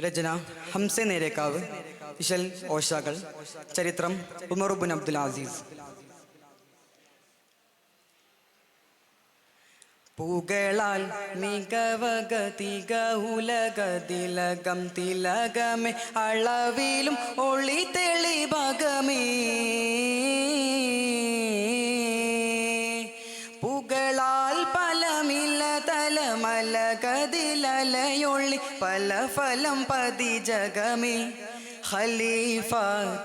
രചന ഹംസെ നേരേക്കാവ്. ഇശൽ ഓഷാകൾ. ചരിത്രം ഉമർ ഇബ്നു അബ്ദുൽ അസീസ്. പൂകളാൽ മികവകതിക ഉലകതിലകം തിലകമേ അളവിലും ഒളി തെളിവകമേ പുകളാൽ പലമില്ല തലമല കതിലലയൊള്ളി പല ഫലം പതി ജഗമേ ഖലീഫ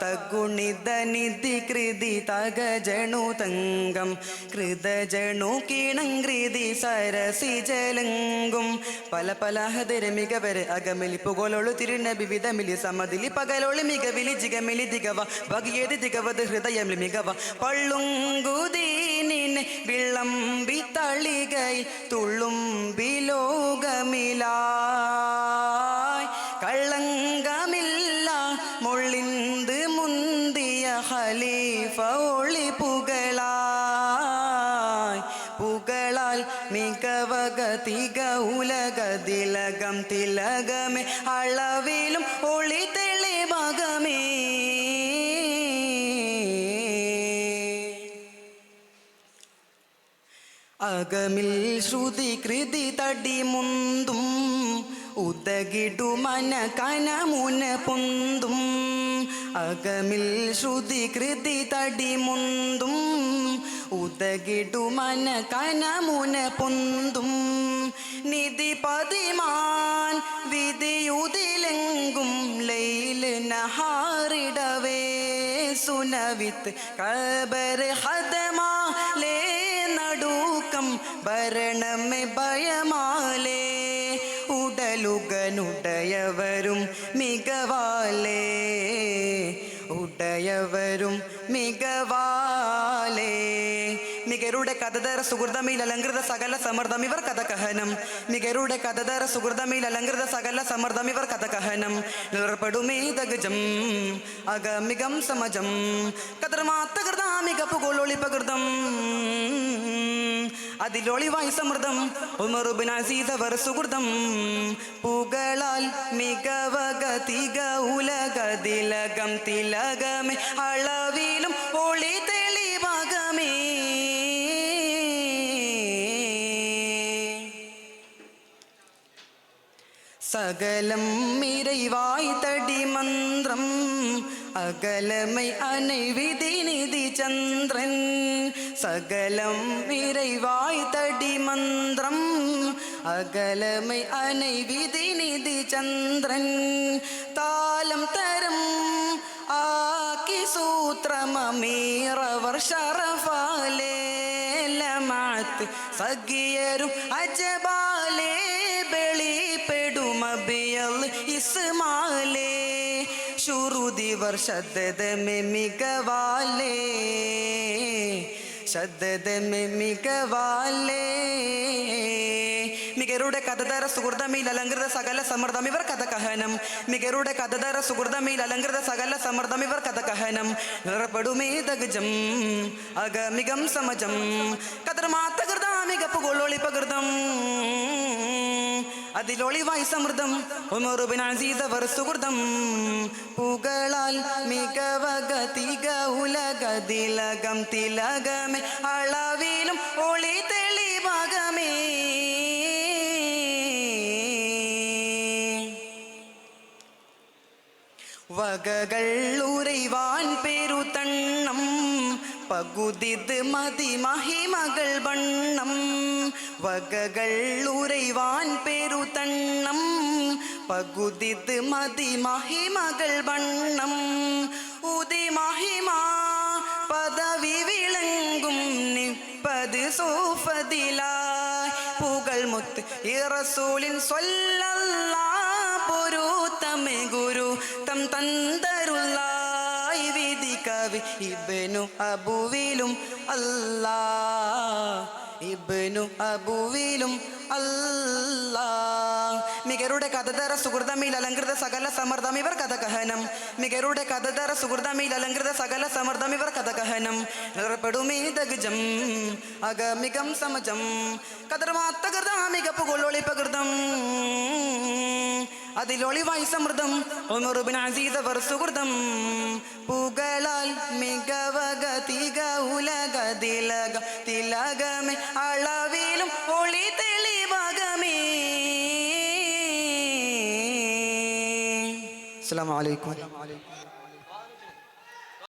തഗുണിത നിധി കൃതി തഗജണു തങ്കം കൃതജണു കിണങ്കൃതി സരസി ജലങ്കും പല പല ഹദര മികവരെ അകമിലി പുകളൊളു തിരുനബി വിധമിലി സമതിലി പകലൊളി മികവിലി ജിഗമിലി ദിഗവ ഭഗിയേതി ദിഗവത് ഹൃദയമിലി മികവ പള്ളുങ്കുദീനിനെ വിളമ്പി തളികയിൽ തുള്ളുമ്പി ലോകമിലായി കള്ളങ്കമില്ല മൊള്ളിന്ത് മുന്തിയ ഖലീഫ ഒളി പുകളായി പുകളാൽ മികവകതിക ഉലകതിലകം തിലകമേ അളവിലും ഒളി തെളിവകമേ അകമിൽ ശ്രുതി കൃതി തടി മുന്തും ഉദകിടുമന കനമുന പൊന്തും അകമിൽ ശ്രുതി കൃതി തടി മുന്തും ഉദകിടുമന കനമുന പൊന്തും നിധി പതിമാൻ വിധിയുതിലെങ്കും ലൈല് നഹാറിടവേ സുനവിത്ത് കബർ ഹദമാലേ നടുക്കം ഭരണമേ ഭയമാലേ ഉടലുകനുടയവരും മികവാലേ ഉടയവരും മികവാലേ മികരുടെ കഥതര സുഹൃതമിൽ അലങ്കൃത സകല സമൃദ്ധം ഇവർ കഥ കഹനം മികരുടെ കഥതര സുഹൃതമിൽ അലങ്കൃത സകല സമൃദ്ധം ഇവർ കഥ കഹനം നിറപ്പെടുമേ ദഗജം അഗമികം സമജം കതർമാത്തകൃതാമിക പുകൊളൊളി പകൃതം അതിലൊളിവായി സമൃദ്ധം ഉമർ ഇബ്നു അസീസ് അവർ സുഹൃതം പുകളാൽ മികവകതിക ഉലകതിലകം തിലകമേ അളവിലും ഒളി തെളിവകമേ സകലം ഇறைவாய் തടി മന്ത്രം അകലമൈ അനൈവിധി നിധി ചന്ദ്രൻ സകലം ഇறைவாய் തടി മന്ത്രം അകലമൈ അനൈവിധി നിധി ചന്ദ്രൻ താലം തരം ആക്കി സൂത്രമീറവർ ഷറഫാലേ ലമാത്ത് സഗിയരും അജബാലേ ബെളിപ്പെടുമബിയൽ ഇസ്മാലേ ശുരുതി വർഷദ്ദമേ മികവാലേ ശദ്ദമേ മികവാലേ മികരുടെ കഥതര സുഹൃതമിൽ അലങ്കൃത സകല സമൃദ്ധം ഇവർ കഥ കഹനം മികരുടെ കഥതര സുഹൃതമിൽ അലങ്കൃത സകല സമൃദ്ധം ഇവർ കഥ കഹനം നിറപ്പെടുമേ ദഗജം അഗമികം സമജം കതർമാത്തകൃതാമിക പുകൊളൊളി പകൃതം അതിലൊളിവായി സമൃദ്ധം ഉമർ ഇബ്നു അസീസ് അവർ സുഹൃതം പുകളാൽ മികവകതിക ഉലകതിലകം തിലകമേ അളവിലും ഒളി തെളിവകമേ വകകൾ ഉറൈവാൻ പെരുതണ്ണം പകുതിത് മതി മഹിമകൾ വണ്ണം വകകൾ ഉറൈവാൻ പെരുതണ്ണം പകുതിത് മതി മഹിമകൾ വണ്ണം ഉതി മഹിമ പദവി വിളങ്ങും നിപ്പത് സൂഫതിലായി പുകൾ മുത്ത് റസൂലിൻ സ്വല്ലല്ലാഹ് പൊരുത്തമേ ഗുരു തം തന്തരുള്ളായി വിധി കവി ഇബ്നു അബുവിലും അല്ലാഹ് ഇബ്നു അബുവിലും അല്ലാഹ് മികരുടെ കഥതര സുഹൃതമിൽ അലങ്കൃത സകല സമൃദ്ധം ഇവർ കഥ കഹനം മികരുടെ കഥതര സുഹൃതമിൽ അലങ്കൃത സകല സമൃദ്ധം ഇവർ കഥ കഹനം നിറപ്പെടുമേ ദഗജം അഗമികം സമജം കതർമാത്തകൃതാമിക പുകൊളൊളി പകൃതം അതിലൊളിവായി സമൃദ്ധം ഉമറുബിൻ അസീസ് അവർ സുഹൃതം പുകളാൽ മികവക തിക ഉലക തിലക തിലകമേ അളവിലും ഒളി തെളിവകമേ. അസ്സലാമു അലൈക്കും.